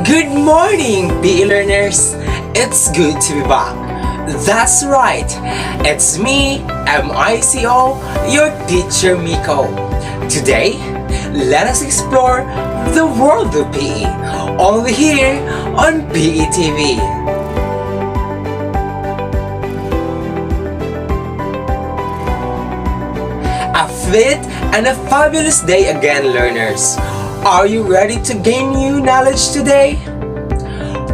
Good morning, PE learners! It's good to be back. That's right, it's me, MICO, your teacher Miko. Today, let us explore the world of PE, only here on PE TV. A fit and a fabulous day again, learners. Are you ready to gain new knowledge today?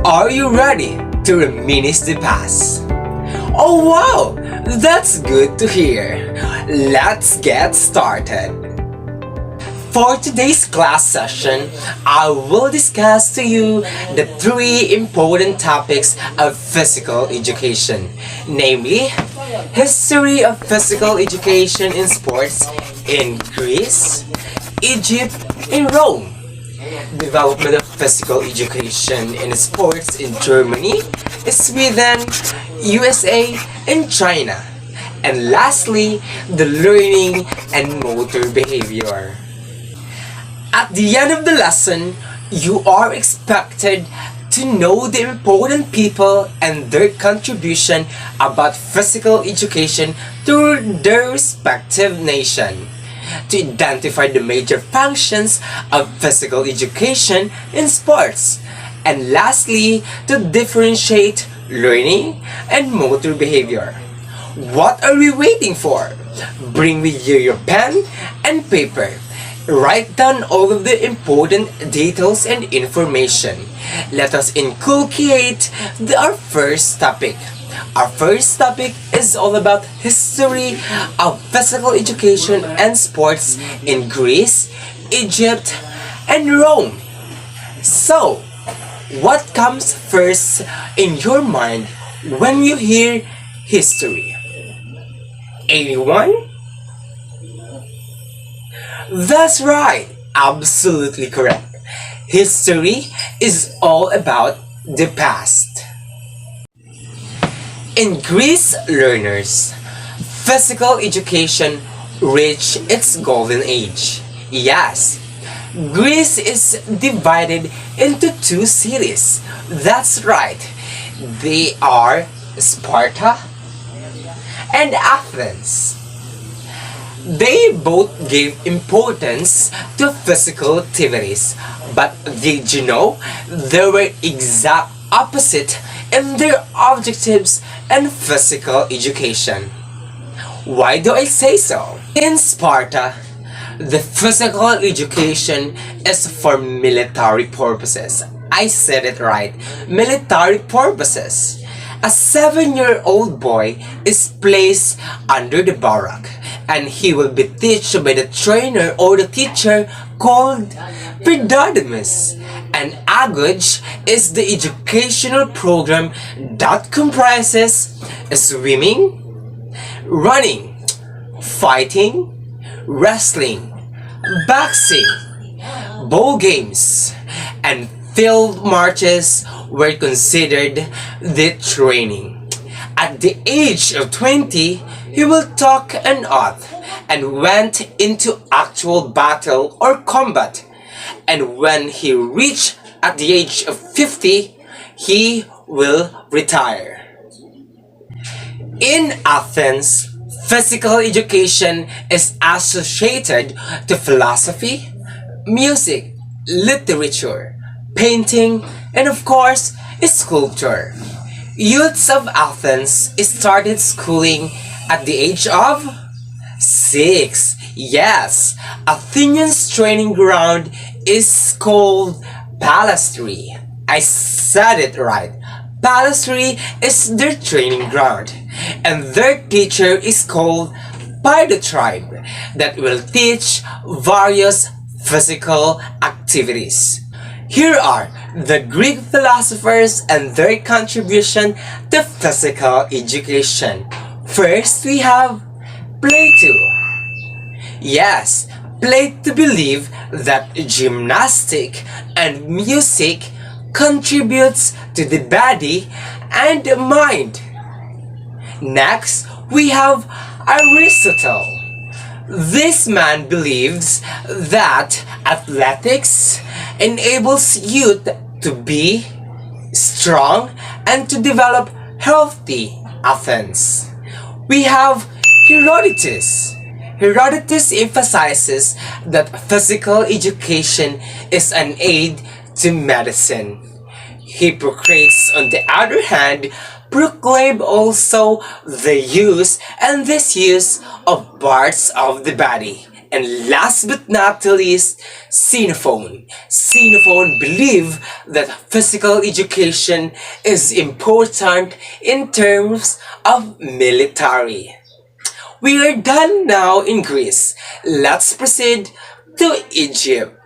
Are you ready to reminisce the past? Oh wow, that's good to hear. Let's get started. For today's class session, I will discuss to you the three important topics of physical education, namely, history of physical education in sports in Greece, Egypt, and Rome, development of physical education in sports in Germany, Sweden, USA, and China, and lastly, the learning and motor behavior. At the end of the lesson, you are expected to know the important people and their contribution about physical education to their respective nation, to identify the major functions of physical education in sports, and lastly, to differentiate learning and motor behavior. What are we waiting for? Bring with you your pen and paper. Write down all of the important details and information. Let us inculcate our first topic. Our first topic is all about history of physical education and sports in Greece, Egypt, and Rome. So, what comes first in your mind when you hear history? Anyone? That's right, absolutely correct. History is all about the past. In Greece, learners, physical education reached its golden age. Yes, Greece is divided into two cities. That's right, they are Sparta and Athens. They both gave importance to physical activities, but did you know they were exact opposite in their objectives and physical education? Why do I say so? In Sparta, the physical education is for military purposes. I said it right, military purposes. A 7-year-old boy is placed under the barrack and he will be taught by the trainer or the teacher called Pediodamus. And Agoge is the educational program that comprises swimming, running, fighting, wrestling, boxing, ball games, and field marches were considered the training. At the age of 20, he will talk an oath and went into actual battle or combat. And when he reached at the age of 50, he will retire. In Athens, physical education is associated to philosophy, music, literature, painting, and of course, sculpture. Youths of Athens started schooling at the age of 6. Yes, Athenians' training ground is called Palastri. I said it right. Palastri is their training ground, and their teacher is called Paidotribe that will teach various physical activities. Here are the Greek philosophers and their contribution to physical education. First, we have Plato. Yes, Plato believed that gymnastic and music contributes to the body and mind. Next, we have Aristotle. This man believes that athletics enables youth to be strong and to develop healthy Athens. We have Herodotus. Herodotus emphasizes that physical education is an aid to medicine. Hippocrates, on the other hand, proclaimed also the use and disuse of parts of the body. And last but not the least, Xenophon. Xenophon believed that physical education is important in terms of military. We are done now in Greece. Let's proceed to Egypt.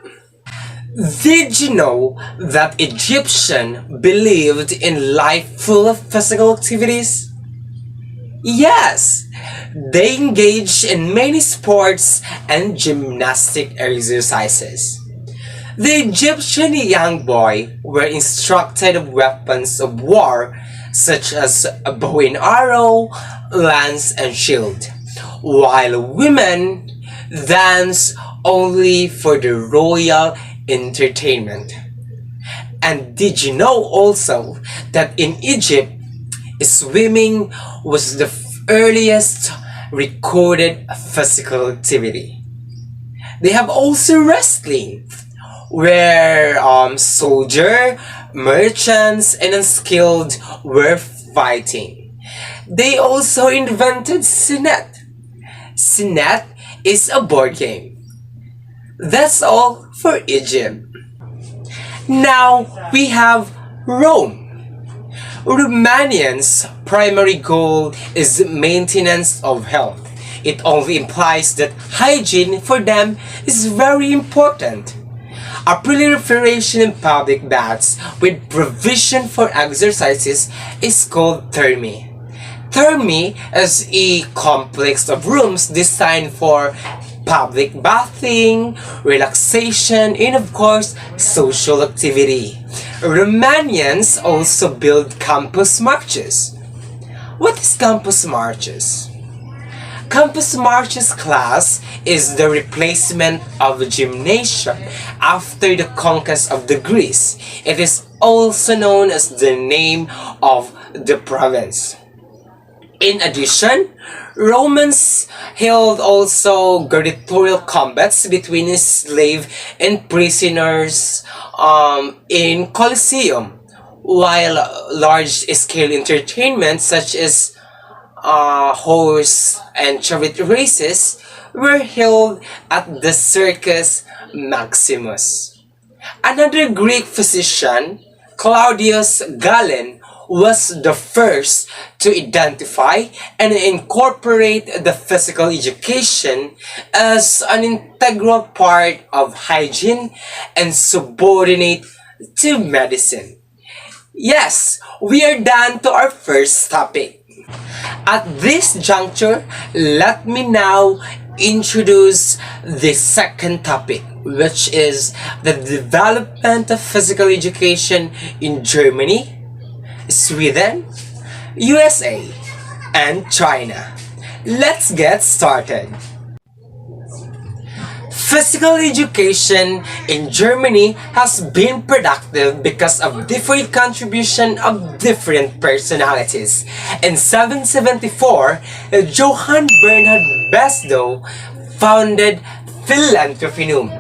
Did you know that Egyptians believed in life full of physical activities? Yes, they engaged in many sports and gymnastic exercises. The Egyptian young boy were instructed of weapons of war such as a bow and arrow, lance and shield, while women dance only for the royal entertainment. And did you know also that in Egypt, swimming was the earliest recorded physical activity? They have also wrestling, where soldier, merchants, and unskilled were fighting. They also invented Senet. Senet is a board game. That's all for Egypt. Now we have Rome. Romanians' primary goal is maintenance of health. It only implies that hygiene for them is very important. A proliferation in public baths with provision for exercises is called thermae. Thermae is a complex of rooms designed for public bathing, relaxation, and of course, social activity. Romanians also build campus marches. What is campus marches? Campus marches class is the replacement of the gymnasium after the conquest of the Greece. It is also known as the name of the province. In addition, Romans held also gladiatorial combats between slave and prisoners in Colosseum, while large-scale entertainment such as horse and chariot races were held at the Circus Maximus. Another Greek physician, Claudius Galen, was the first to identify and incorporate the physical education as an integral part of hygiene and subordinate to medicine. Yes, we are done to our first topic. At this juncture, let me now introduce the second topic, which is the development of physical education in Germany, Sweden, USA, and China. Let's get started. Physical education in Germany has been productive because of different contribution of different personalities. In 774, Johann Bernhard Besdow founded Philanthropium.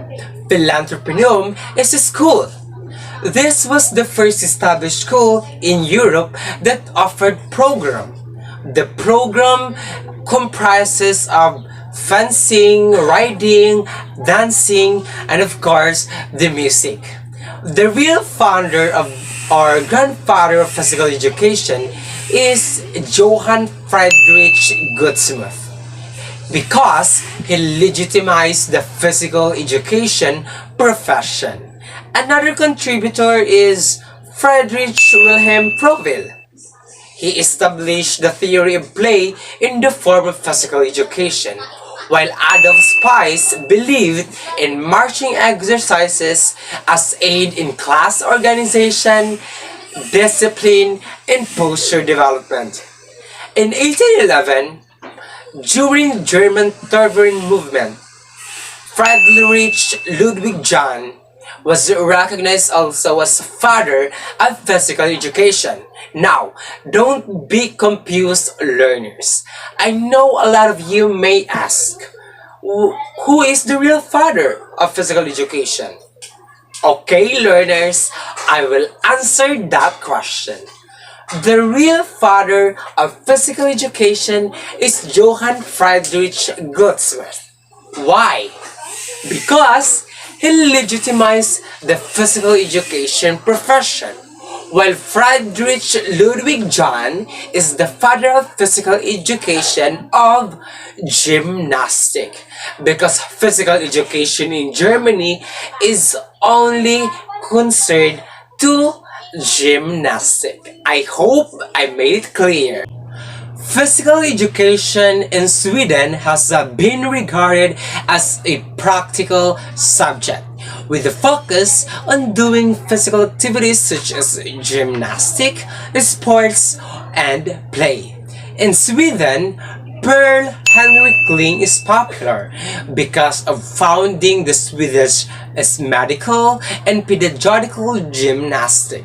Philanthropium is a school. This was the first established school in Europe that offered program. The program comprises of fencing, riding, dancing, and of course, the music. The real founder of or grandfather of physical education is Johann Friedrich Gutsmuth, because he legitimized the physical education profession. Another contributor is Friedrich Wilhelm Froebel. He established the theory of play in the form of physical education, while Adolf Spies believed in marching exercises as aid in class organization, discipline, and posture development. In 1811, during German Terrorism movement, Friedrich Ludwig Jahn was recognized also as father of physical education. Now, don't be confused, learners. I know a lot of you may ask, who is the real father of physical education? Okay, learners, I will answer that question. The real father of physical education is Johann Friedrich Gutzwert. Why? Because he legitimized the physical education profession, while Friedrich Ludwig John is the father of physical education of gymnastic, because physical education in Germany is only concerned to gymnastic. I hope I made it clear. Physical education in Sweden has been regarded as a practical subject, with a focus on doing physical activities such as gymnastic, sports, and play. In Sweden, Pearl Henrik Kling is popular because of founding the Swedish medical and pedagogical gymnastic.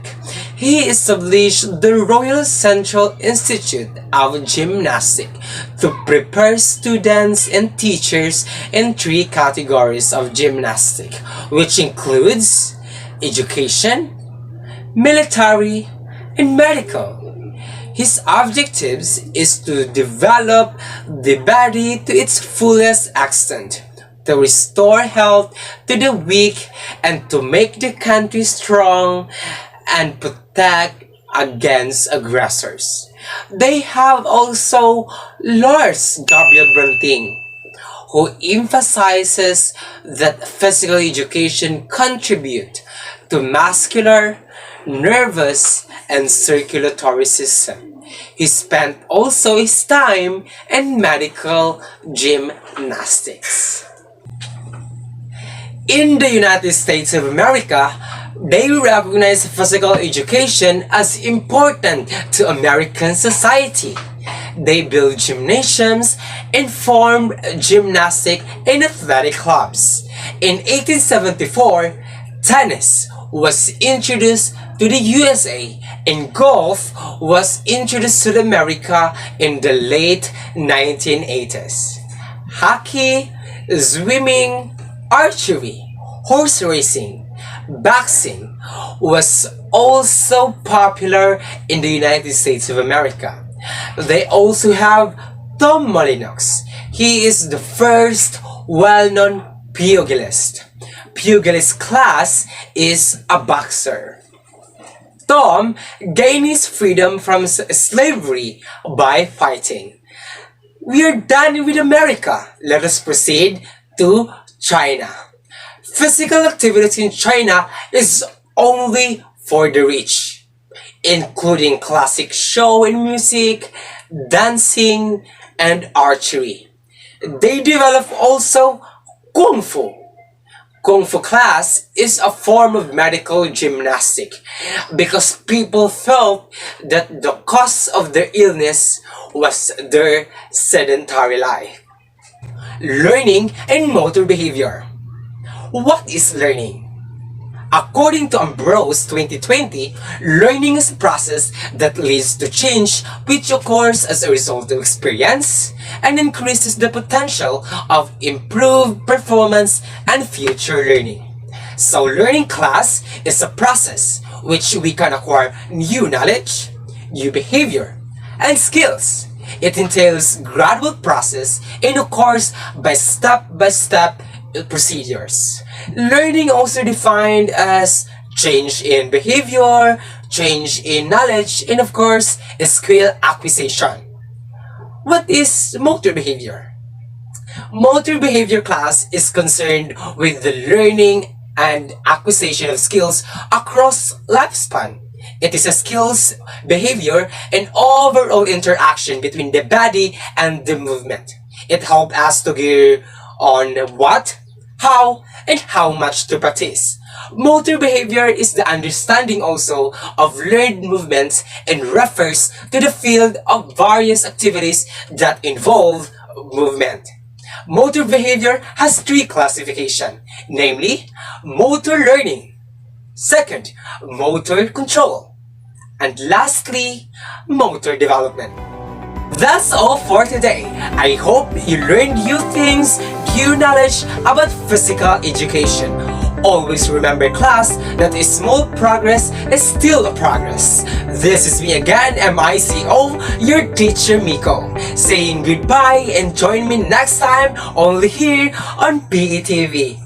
He established the Royal Central Institute of Gymnastics to prepare students and teachers in three categories of gymnastics, which includes education, military, and medical. His objectives is to develop the body to its fullest extent, to restore health to the weak, and to make the country strong and protect against aggressors. They have also Lars Gabriel Branting, who emphasizes that physical education contribute to muscular, nervous, and circulatory system. He spent also his time in medical gymnastics. In the United States of America, they recognize physical education as important to American society. They built gymnasiums and formed gymnastic and athletic clubs. In 1874, tennis was introduced to the USA and golf was introduced to America in the late 1980s. Hockey, swimming, archery, horse racing, boxing was also popular in the United States of America. They also have Tom Molinox. He is the first well-known pugilist. Pugilist class is a boxer. Tom gained his freedom from slavery by fighting. We are done with America. Let us proceed to China. Physical activity in China is only for the rich, including classic show and music, dancing, and archery. They develop also Kung Fu. Kung Fu class is a form of medical gymnastic because people felt that the cause of their illness was their sedentary life. Learning and motor behavior. What is learning? According to Ambrose 2020, learning is a process that leads to change which occurs as a result of experience and increases the potential of improved performance and future learning. So learning class is a process which we can acquire new knowledge, new behavior, and skills. It entails gradual process and occurs by step-by-step procedures. Learning also defined as change in behavior, change in knowledge, and of course, skill acquisition. What is motor behavior? Motor behavior class is concerned with the learning and acquisition of skills across lifespan. It is a skills, behavior, and overall interaction between the body and the movement. It helps us to gear on what, how, and how much to practice. Motor behavior is the understanding also of learned movements and refers to the field of various activities that involve movement. Motor behavior has three classifications, namely motor learning, second, motor control, and lastly, motor development. That's all for today. I hope you learned new things, new knowledge about physical education. Always remember, class, that a small progress is still a progress. This is me again, MICO, your teacher Miko, saying goodbye and join me next time only here on PETV.